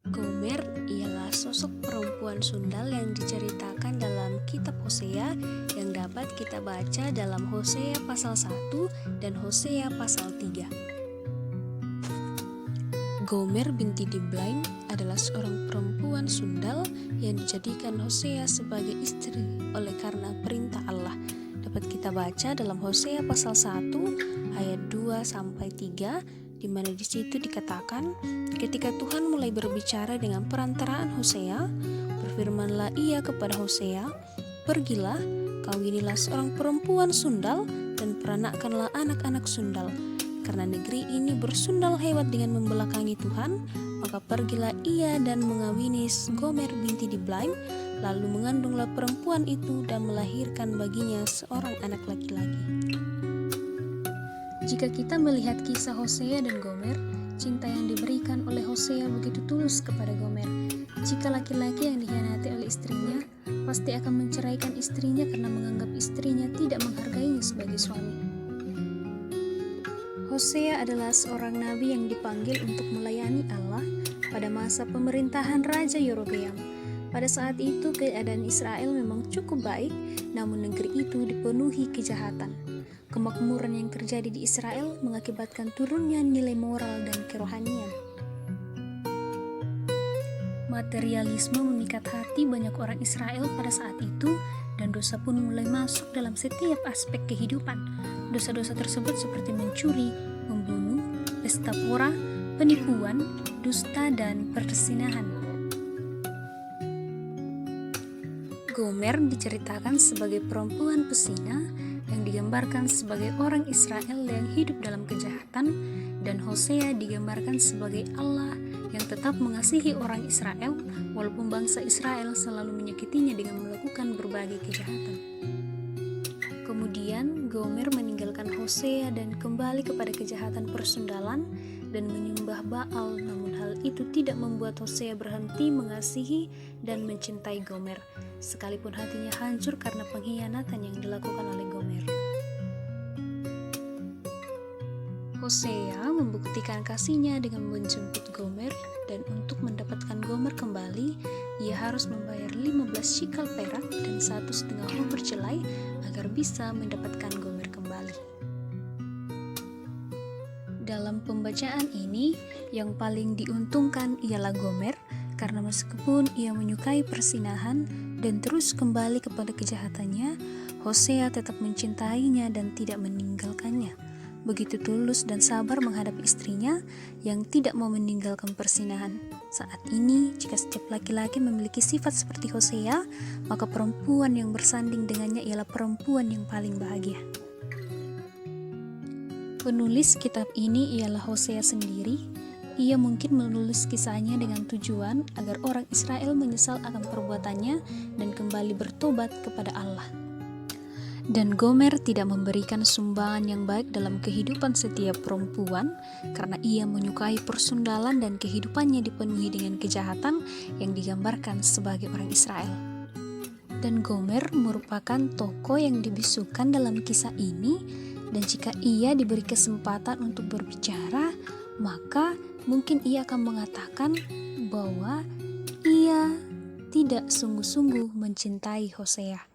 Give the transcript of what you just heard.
Gomer ialah sosok perempuan sundal yang diceritakan dalam kitab Hosea yang dapat kita baca dalam Hosea pasal 1 dan Hosea pasal 3. Gomer binti Diblaim adalah seorang perempuan sundal yang dijadikan Hosea sebagai istri oleh karena perintah Allah. Dapat kita baca dalam Hosea pasal 1 ayat 2-3, di mana di situ dikatakan, ketika Tuhan mulai berbicara dengan perantaraan Hosea, berfirmanlah ia kepada Hosea, "Pergilah, kawinilah seorang perempuan sundal dan peranakkanlah anak-anak sundal. Karena negeri ini bersundal hebat dengan membelakangi Tuhan, maka pergilah ia dan mengawini Gomer binti Diblaim, lalu mengandunglah perempuan itu dan melahirkan baginya seorang anak laki-laki." Jika kita melihat kisah Hosea dan Gomer, cinta yang diberikan oleh Hosea begitu tulus kepada Gomer. Jika laki-laki yang dikhianati oleh istrinya, pasti akan menceraikan istrinya karena menganggap istrinya tidak menghargainya sebagai suami. Hosea adalah seorang nabi yang dipanggil untuk melayani Allah pada masa pemerintahan Raja Yerobeam. Pada saat itu keadaan Israel memang cukup baik, namun negeri itu dipenuhi kejahatan. Kemakmuran yang terjadi di Israel mengakibatkan turunnya nilai moral dan kerohanian. Materialisme memikat hati banyak orang Israel pada saat itu, dan dosa pun mulai masuk dalam setiap aspek kehidupan. Dosa-dosa tersebut seperti mencuri, membunuh, pesta pora, penipuan, dusta, dan perzinahan. Gomer diceritakan sebagai perempuan pesina yang digambarkan sebagai orang Israel yang hidup dalam kejahatan, dan Hosea digambarkan sebagai Allah yang tetap mengasihi orang Israel walaupun bangsa Israel selalu menyakitinya dengan melakukan berbagai kejahatan. Kemudian Gomer meninggalkan Hosea dan kembali kepada kejahatan persundalan dan menyembah Baal, namun hal itu tidak membuat Hosea berhenti mengasihi dan mencintai Gomer, sekalipun hatinya hancur karena pengkhianatan yang dilakukan oleh Gomer. Hosea membuktikan kasihnya dengan menjemput Gomer, dan untuk mendapatkan Gomer kembali, ia harus membayar 15 shikal perak dan 1,5 homer jelai agar bisa mendapatkan Gomer kembali. Dalam pembacaan ini, yang paling diuntungkan ialah Gomer, karena meskipun ia menyukai persinahan dan terus kembali kepada kejahatannya, Hosea tetap mencintainya dan tidak meninggalkannya. Begitu tulus dan sabar menghadapi istrinya yang tidak mau meninggalkan persinahan. Saat ini, jika setiap laki-laki memiliki sifat seperti Hosea, maka perempuan yang bersanding dengannya ialah perempuan yang paling bahagia. Penulis kitab ini ialah Hosea sendiri. Ia mungkin menulis kisahnya dengan tujuan agar orang Israel menyesal akan perbuatannya dan kembali bertobat kepada Allah. Dan Gomer tidak memberikan sumbangan yang baik dalam kehidupan setiap perempuan karena ia menyukai persundalan dan kehidupannya dipenuhi dengan kejahatan yang digambarkan sebagai orang Israel. Dan Gomer merupakan tokoh yang dibisukan dalam kisah ini, dan jika ia diberi kesempatan untuk berbicara, maka mungkin ia akan mengatakan bahwa ia tidak sungguh-sungguh mencintai Hosea.